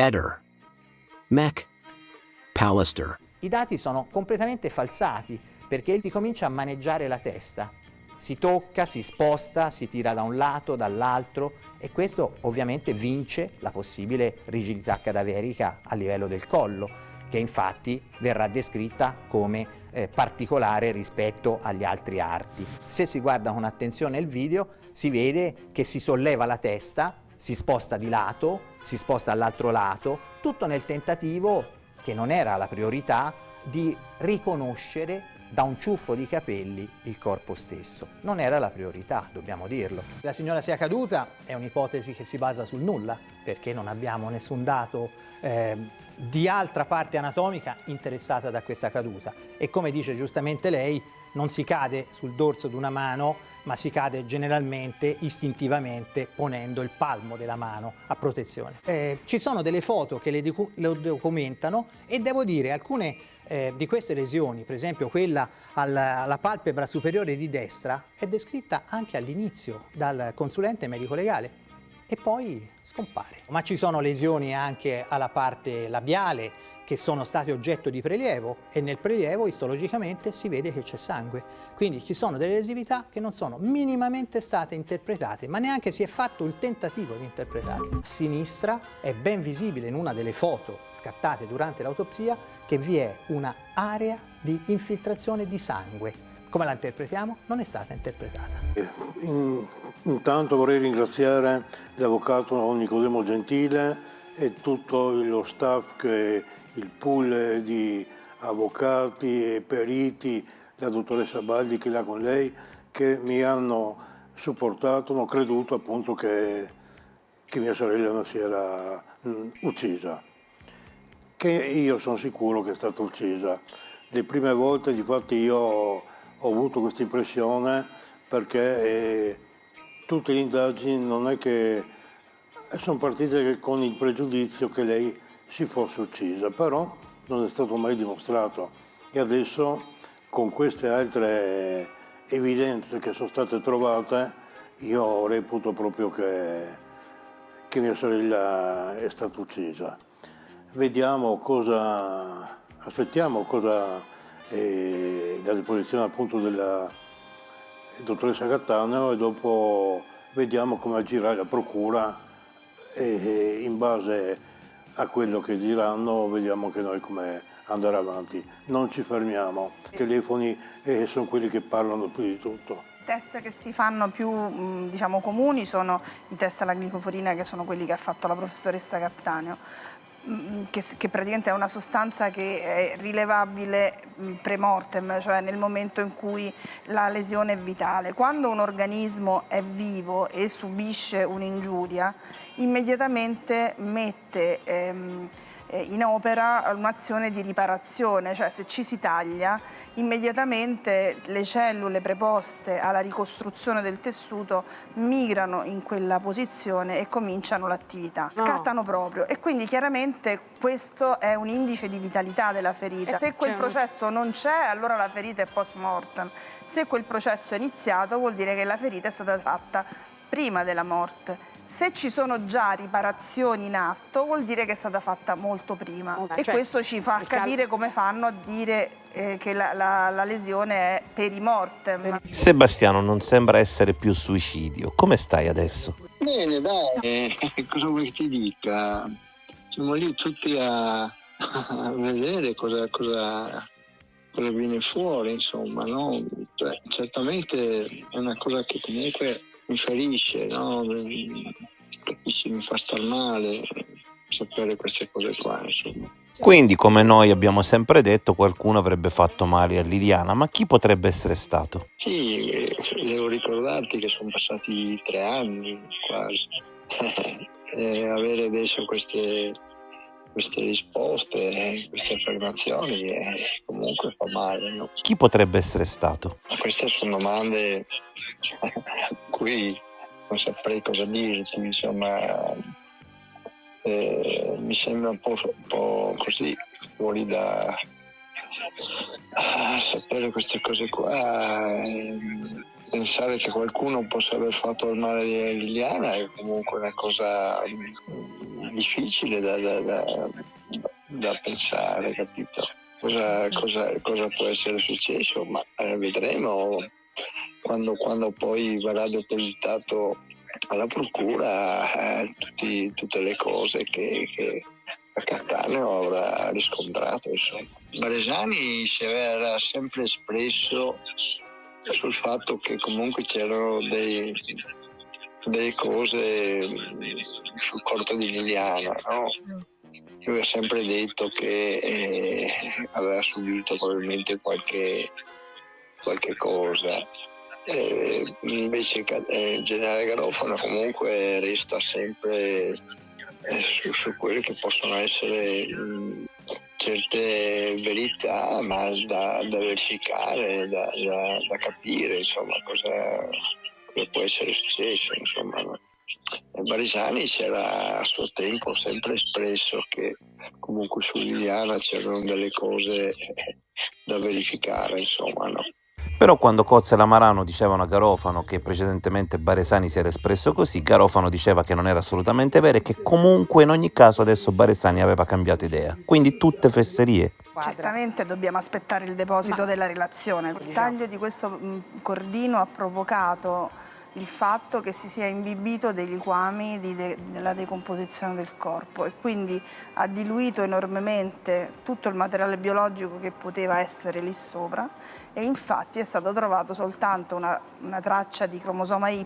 Eder, Mech, Pallister. I dati sono completamente falsati perché si comincia a maneggiare la testa. Si tocca, si sposta, si tira da un lato, dall'altro e questo ovviamente vince la possibile rigidità cadaverica a livello del collo, che infatti verrà descritta come particolare rispetto agli altri arti. Se si guarda con attenzione il video si vede che si solleva la testa, si sposta di lato, si sposta all'altro lato, tutto nel tentativo, che non era la priorità, di riconoscere da un ciuffo di capelli il corpo stesso. Non era la priorità, dobbiamo dirlo. La signora sia caduta è un'ipotesi che si basa sul nulla, perché non abbiamo nessun dato di altra parte anatomica interessata da questa caduta. E come dice giustamente lei, non si cade sul dorso di una mano, ma si cade generalmente, istintivamente, ponendo il palmo della mano a protezione. Ci sono delle foto che lo documentano e devo dire alcune di queste lesioni, per esempio quella alla palpebra superiore di destra, è descritta anche all'inizio dal consulente medico-legale e poi scompare. Ma ci sono lesioni anche alla parte labiale che sono state oggetto di prelievo e nel prelievo istologicamente si vede che c'è sangue. Quindi ci sono delle lesività che non sono minimamente state interpretate, ma neanche si è fatto il tentativo di interpretarle. A sinistra è ben visibile in una delle foto scattate durante l'autopsia che vi è una area di infiltrazione di sangue. Come la interpretiamo? Non è stata interpretata. Intanto vorrei ringraziare l'avvocato Nicodemo Gentile e tutto lo staff, il pool di avvocati e periti, la dottoressa Baldi che là con lei, che mi hanno supportato, hanno creduto appunto che mia sorella non si era uccisa. Che io sono sicuro che è stata uccisa. Le prime volte, difatti, io ho avuto questa impressione perché tutte le indagini non è che sono partite con il pregiudizio che lei si fosse uccisa, però non è stato mai dimostrato. E adesso, con queste altre evidenze che sono state trovate, io reputo proprio che mia sorella è stata uccisa. Vediamo aspettiamo cosa la deposizione appunto della dottoressa Cattaneo e dopo vediamo come agirà la procura e in base a quello che diranno vediamo che noi come andare avanti. Non ci fermiamo, i telefoni sono quelli che parlano più di tutto. I test che si fanno più diciamo comuni sono i test alla glicoforina, che sono quelli che ha fatto la professoressa Cattaneo, che praticamente è una sostanza che è rilevabile pre-mortem, cioè nel momento in cui la lesione è vitale. Quando un organismo è vivo e subisce un'ingiuria, immediatamente mette in opera un'azione di riparazione, cioè se ci si taglia, immediatamente le cellule preposte alla ricostruzione del tessuto migrano in quella posizione e cominciano l'attività, scattano proprio e quindi chiaramente questo è un indice di vitalità della ferita. Se quel processo non c'è, allora la ferita è post mortem. Se quel processo è iniziato, vuol dire che la ferita è stata fatta prima della morte. Se ci sono già riparazioni in atto, vuol dire che è stata fatta molto prima. E cioè, questo ci fa capire come fanno a dire che la lesione è perimortem. Sebastiano non sembra essere più suicidio. Come stai adesso? Bene, dai, cosa vuoi che ti dica? Siamo lì tutti a vedere cosa viene fuori, insomma, no? Cioè, certamente è una cosa che comunque mi ferisce, no? Capisci, mi fa star male sapere queste cose qua, insomma. Quindi, come noi abbiamo sempre detto, qualcuno avrebbe fatto male a Liliana, ma chi potrebbe essere stato? Sì, devo ricordarti che sono passati 3 anni quasi. Avere adesso queste risposte, queste affermazioni, comunque fa male, no? Chi potrebbe essere stato? Queste sono domande a cui non saprei cosa dirti, insomma, mi sembra un po' così, fuori da sapere queste cose qua. Pensare che qualcuno possa aver fatto il male a Liliana è comunque una cosa difficile da pensare, capito? Cosa può essere successo, ma vedremo quando poi verrà depositato alla procura tutte le cose che Cattaneo avrà riscontrato, insomma. Baresani si era sempre espresso sul fatto che comunque c'erano delle cose sul corpo di Liliana, no? Lui ha sempre detto che aveva subito probabilmente qualche cosa. Invece il generale Garofano comunque resta sempre su quelle che possono essere certe verità, ma da verificare, da capire, insomma, cosa può essere successo, insomma, no? Baresani c'era a suo tempo sempre espresso che comunque su Liliana c'erano delle cose da verificare, insomma, no? Però quando Cozza e Lamarano dicevano a Garofano che precedentemente Baresani si era espresso così, Garofano diceva che non era assolutamente vero e che comunque in ogni caso adesso Baresani aveva cambiato idea. Quindi tutte fesserie. Certamente dobbiamo aspettare il deposito della relazione. Il taglio di questo cordino ha provocato il fatto che si sia imbibito dei liquami della decomposizione del corpo e quindi ha diluito enormemente tutto il materiale biologico che poteva essere lì sopra e infatti è stato trovato soltanto una traccia di cromosoma Y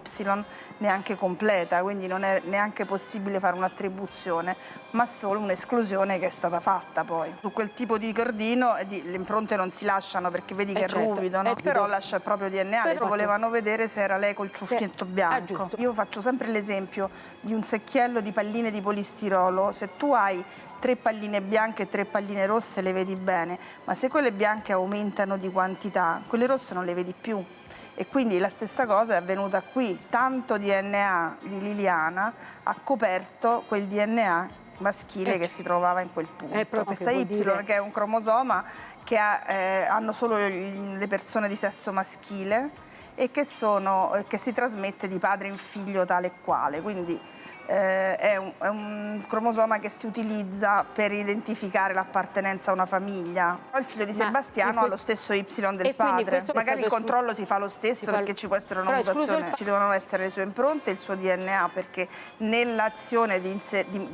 neanche completa, quindi non è neanche possibile fare un'attribuzione, ma solo un'esclusione che è stata fatta poi. Su quel tipo di cordino le impronte non si lasciano perché vedi che è ruvido, no? Però lascia il proprio DNA, volevano vedere se era lei col ciuffetto bianco. Io faccio sempre l'esempio di un secchiello di palline di polistirolo, se tu hai 3 palline bianche e 3 palline rosse le vedi bene, ma se quelle bianche aumentano di quantità, quelle rosse non le vedi più. E quindi la stessa cosa è avvenuta qui, tanto DNA di Liliana ha coperto quel DNA maschile che si trovava in quel punto. Questa Y che è un cromosoma che hanno solo le persone di sesso maschile e che si trasmette di padre in figlio tale e quale, quindi è un cromosoma che si utilizza per identificare l'appartenenza a una famiglia. Il figlio di Sebastiano ha lo stesso Y del padre, magari il controllo si fa lo stesso perché ci può essere una mutazione, ci devono essere le sue impronte e il suo DNA perché nell'azione di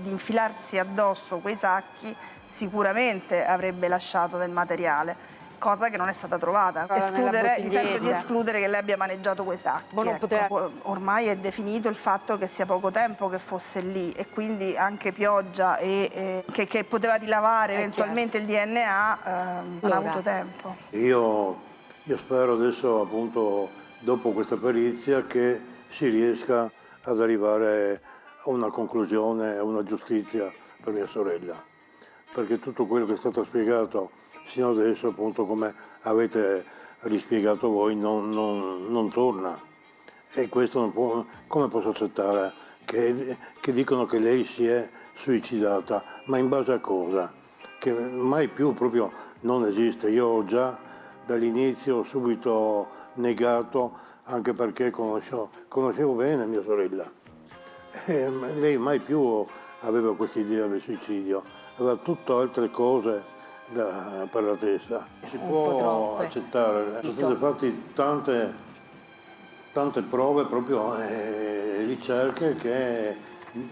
infilarsi addosso quei sacchi sicuramente avrebbe lasciato del materiale. Cosa che non è stata trovata. Mi sento di escludere che lei abbia maneggiato quei sacchi. Ormai è definito il fatto che sia poco tempo che fosse lì e quindi anche pioggia e che poteva dilavare eventualmente il DNA non ha avuto tempo. Io spero adesso, appunto, dopo questa perizia, che si riesca ad arrivare a una conclusione, a una giustizia per mia sorella. Perché tutto quello che è stato spiegato sino adesso, appunto, come avete rispiegato voi, non torna. E questo non può, come posso accettare che dicono che lei si è suicidata, ma in base a cosa? Che mai più proprio non esiste. Io ho già dall'inizio subito negato, anche perché conoscevo bene mia sorella. E lei mai più aveva questa idea del suicidio, aveva tutte altre cose per la testa. Si può accettare, sono state fatte tante prove, proprio ricerche che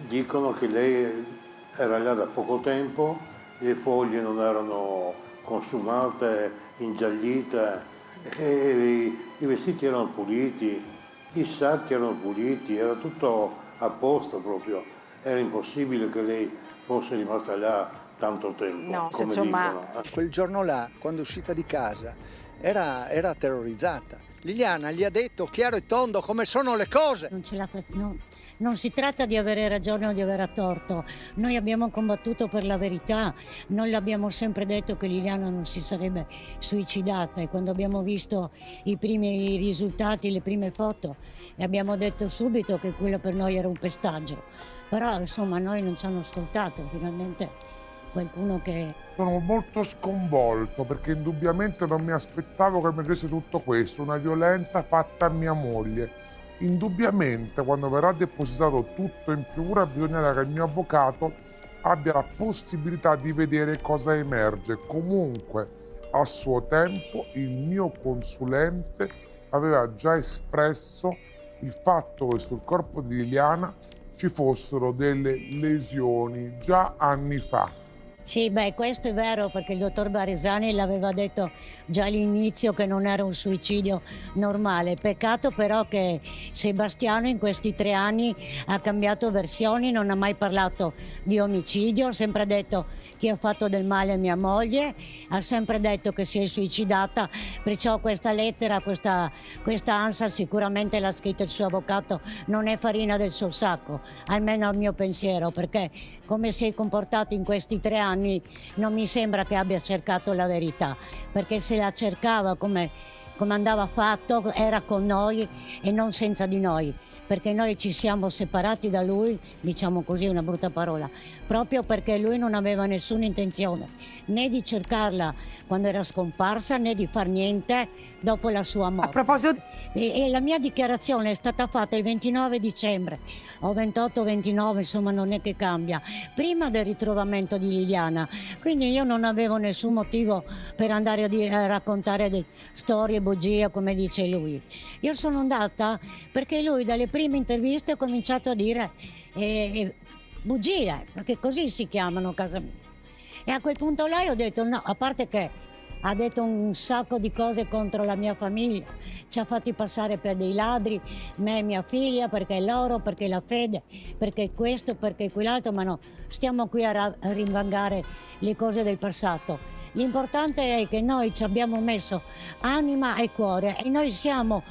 dicono che lei era là da poco tempo, le foglie non erano consumate, ingiallite, e i vestiti erano puliti, i sacchi erano puliti, era tutto a posto proprio, era impossibile che lei fosse rimasta là tanto tempo, no, come dicono. Quel giorno là, quando è uscita di casa, era terrorizzata. Liliana gli ha detto chiaro e tondo come sono le cose. Non si tratta di avere ragione o di avere torto. Noi abbiamo combattuto per la verità. Noi l'abbiamo sempre detto che Liliana non si sarebbe suicidata e quando abbiamo visto i primi risultati, le prime foto, abbiamo detto subito che quello per noi era un pestaggio. Però insomma noi non ci hanno ascoltato, finalmente qualcuno che... Sono molto sconvolto perché indubbiamente non mi aspettavo che mi desse tutto questo, una violenza fatta a mia moglie. Indubbiamente quando verrà depositato tutto in piura bisognerà che il mio avvocato abbia la possibilità di vedere cosa emerge. Comunque, a suo tempo, il mio consulente aveva già espresso il fatto che sul corpo di Liliana ci fossero delle lesioni già anni fa. Sì, beh, questo è vero perché il dottor Baresani l'aveva detto già all'inizio che non era un suicidio normale. Peccato però che Sebastiano in questi 3 anni ha cambiato versioni, non ha mai parlato di omicidio, ha sempre detto che ha fatto del male a mia moglie, ha sempre detto che si è suicidata, perciò questa lettera, questa ansia sicuramente l'ha scritta il suo avvocato, non è farina del suo sacco, almeno al mio pensiero, perché come si è comportato in questi 3 anni non mi sembra che abbia cercato la verità, perché se la cercava come andava fatto era con noi e non senza di noi, perché noi ci siamo separati da lui, diciamo così, una brutta parola, proprio perché lui non aveva nessuna intenzione né di cercarla quando era scomparsa né di far niente dopo la sua morte. A proposito, E la mia dichiarazione è stata fatta il 29 dicembre o 28-29, insomma non è che cambia, prima del ritrovamento di Liliana, quindi io non avevo nessun motivo per andare a raccontare storie, bugie come dice lui. Io sono andata perché lui dalle prime interviste ha cominciato a dire bugie, perché così si chiamano a casa mia. E a quel punto là io ho detto no, a parte che ha detto un sacco di cose contro la mia famiglia, ci ha fatti passare per dei ladri, me e mia figlia, perché loro, perché la fede, perché questo, perché quell'altro, ma no, stiamo qui a rinvangare le cose del passato. L'importante è che noi ci abbiamo messo anima e cuore e noi siamo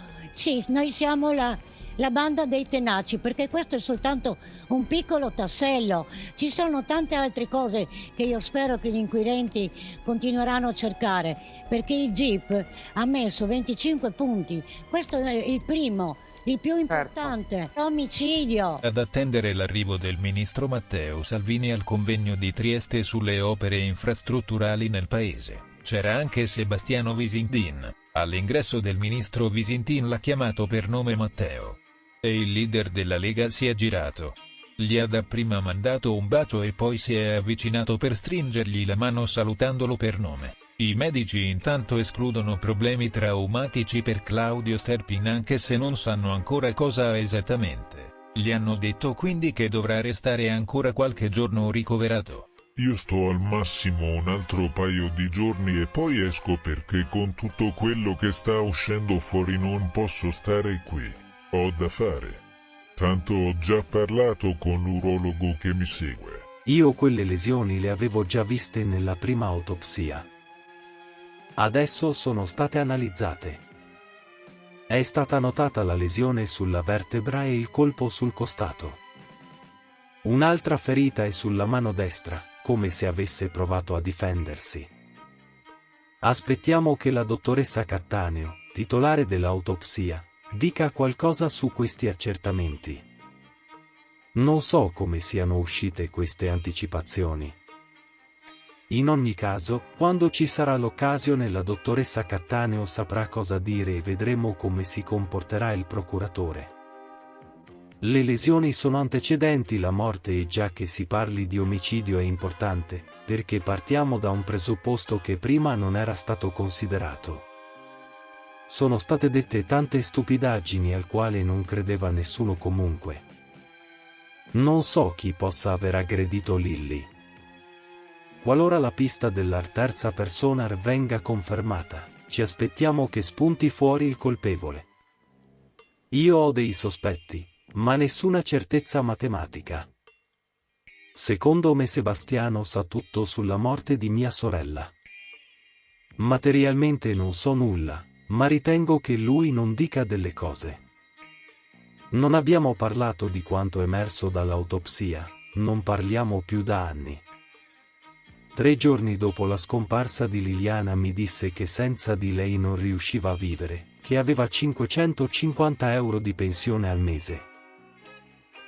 la banda dei tenaci, perché questo è soltanto un piccolo tassello. Ci sono tante altre cose che io spero che gli inquirenti continueranno a cercare, perché il GIP ha messo 25 punti. Questo è il primo, il più importante, l'omicidio. Ad attendere l'arrivo del ministro Matteo Salvini al convegno di Trieste sulle opere infrastrutturali nel paese, c'era anche Sebastiano Visintin. All'ingresso del ministro Visintin l'ha chiamato per nome Matteo. E il leader della Lega si è girato. Gli ha dapprima mandato un bacio e poi si è avvicinato per stringergli la mano salutandolo per nome. I medici intanto escludono problemi traumatici per Claudio Sterpin anche se non sanno ancora cosa esattamente. Gli hanno detto quindi che dovrà restare ancora qualche giorno ricoverato. Io sto al massimo un altro paio di giorni e poi esco perché con tutto quello che sta uscendo fuori non posso stare qui. Ho da fare. Tanto ho già parlato con l'urologo che mi segue. Io quelle lesioni le avevo già viste nella prima autopsia. Adesso sono state analizzate. È stata notata la lesione sulla vertebra e il colpo sul costato. Un'altra ferita è sulla mano destra, come se avesse provato a difendersi. Aspettiamo che la dottoressa Cattaneo, titolare dell'autopsia, dica qualcosa su questi accertamenti. Non so come siano uscite queste anticipazioni. In ogni caso, quando ci sarà l'occasione la dottoressa Cattaneo saprà cosa dire e vedremo come si comporterà il procuratore. Le lesioni sono antecedenti la morte e già che si parli di omicidio è importante, perché partiamo da un presupposto che prima non era stato considerato. Sono state dette tante stupidaggini al quale non credeva nessuno comunque. Non so chi possa aver aggredito Lilly. Qualora la pista della terza persona venga confermata, ci aspettiamo che spunti fuori il colpevole. Io ho dei sospetti, ma nessuna certezza matematica. Secondo me Sebastiano sa tutto sulla morte di mia sorella. Materialmente non so nulla, ma ritengo che lui non dica delle cose. Non abbiamo parlato di quanto emerso dall'autopsia, non parliamo più da anni. 3 giorni dopo la scomparsa di Liliana mi disse che senza di lei non riusciva a vivere, che aveva 550 euro di pensione al mese.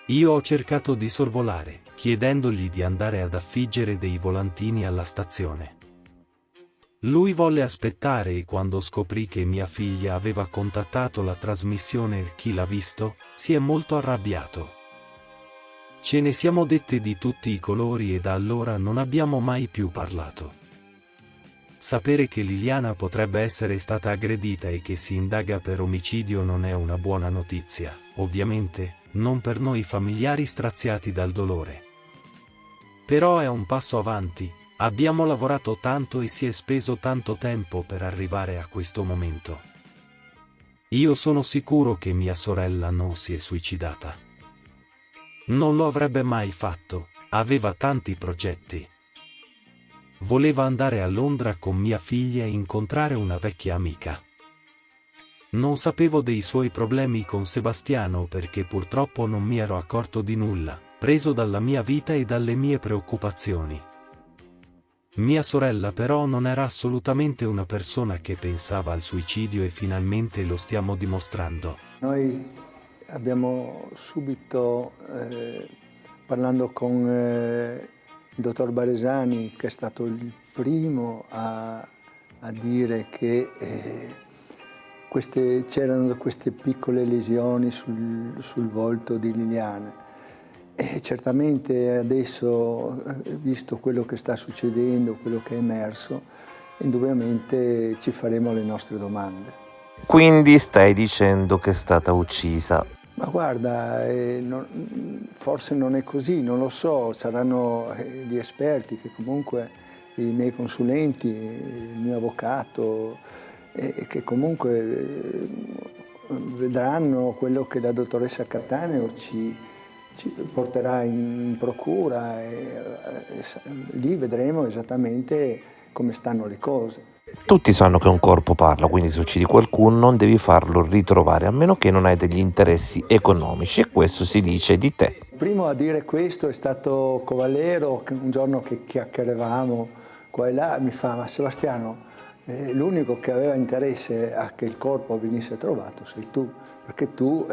Io ho cercato di sorvolare, chiedendogli di andare ad affiggere dei volantini alla stazione. Lui volle aspettare e quando scoprì che mia figlia aveva contattato la trasmissione Chi l'ha visto, si è molto arrabbiato. Ce ne siamo dette di tutti i colori e da allora non abbiamo mai più parlato. Sapere che Liliana potrebbe essere stata aggredita e che si indaga per omicidio non è una buona notizia, ovviamente, non per noi familiari straziati dal dolore. Però è un passo avanti, abbiamo lavorato tanto e si è speso tanto tempo per arrivare a questo momento. Io sono sicuro che mia sorella non si è suicidata. Non lo avrebbe mai fatto, aveva tanti progetti. Voleva andare a Londra con mia figlia e incontrare una vecchia amica. Non sapevo dei suoi problemi con Sebastiano perché purtroppo non mi ero accorto di nulla, preso dalla mia vita e dalle mie preoccupazioni. Mia sorella però non era assolutamente una persona che pensava al suicidio e finalmente lo stiamo dimostrando. Noi abbiamo subito, parlando con il dottor Baresani, che è stato il primo a dire che c'erano queste piccole lesioni sul volto di Liliana. E certamente adesso, visto quello che sta succedendo, quello che è emerso, indubbiamente ci faremo le nostre domande. Quindi stai dicendo che è stata uccisa? Ma guarda, forse non è così, non lo so, saranno gli esperti che comunque, i miei consulenti, il mio avvocato, che comunque vedranno quello che la dottoressa Cattaneo ci porterà in procura e lì vedremo esattamente come stanno le cose. Tutti sanno che un corpo parla, quindi se uccidi qualcuno non devi farlo ritrovare, a meno che non hai degli interessi economici, e questo si dice di te. Il primo a dire questo è stato Covallero, che un giorno che chiacchieravamo qua e là mi fa: ma Sebastiano, l'unico che aveva interesse a che il corpo venisse trovato sei tu, perché tu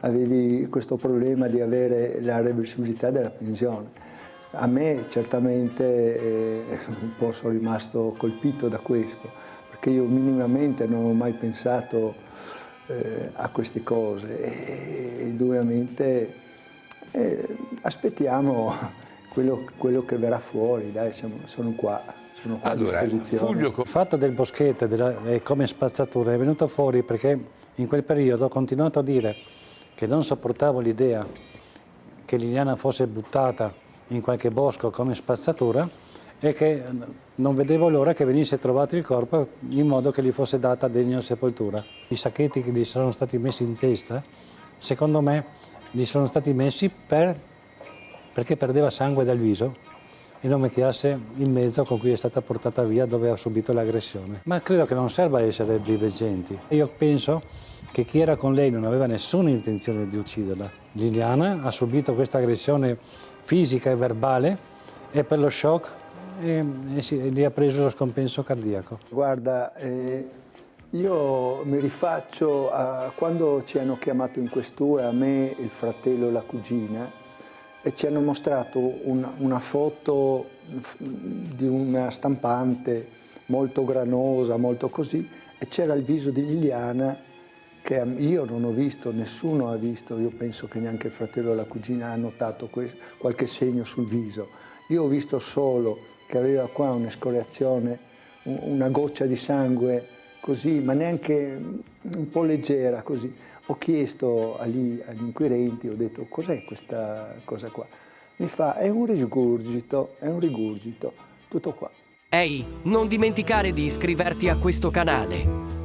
avevi questo problema di avere la reversibilità della pensione. A me certamente un po' sono rimasto colpito da questo, perché io minimamente non ho mai pensato a queste cose e indubbiamente aspettiamo quello che verrà fuori, dai, sono qua a disposizione. Il fatto del boschetto e come spazzatura è venuto fuori perché in quel periodo ho continuato a dire che non sopportavo l'idea che Liliana fosse buttata in qualche bosco come spazzatura e che non vedevo l'ora che venisse trovato il corpo in modo che gli fosse data degna sepoltura. I sacchetti che gli sono stati messi in testa, secondo me, gli sono stati messi perché perdeva sangue dal viso e non mettiasse il mezzo con cui è stata portata via dove ha subito l'aggressione. Ma credo che non serva essere divergenti. Io penso che chi era con lei non aveva nessuna intenzione di ucciderla. Liliana ha subito questa aggressione fisica e verbale e per lo shock gli ha preso lo scompenso cardiaco. Guarda, io mi rifaccio a quando ci hanno chiamato in questura, a me, il fratello e la cugina, e ci hanno mostrato una foto di una stampante molto granosa, molto così, e c'era il viso di Liliana che io non ho visto, nessuno ha visto, io penso che neanche il fratello e la cugina ha notato qualche segno sul viso. Io ho visto solo che aveva qua un'escoriazione, una goccia di sangue così, ma neanche un po' leggera così. Ho chiesto agli inquirenti, ho detto: cos'è questa cosa qua? Mi fa: è un rigurgito, tutto qua. Ehi, non dimenticare di iscriverti a questo canale.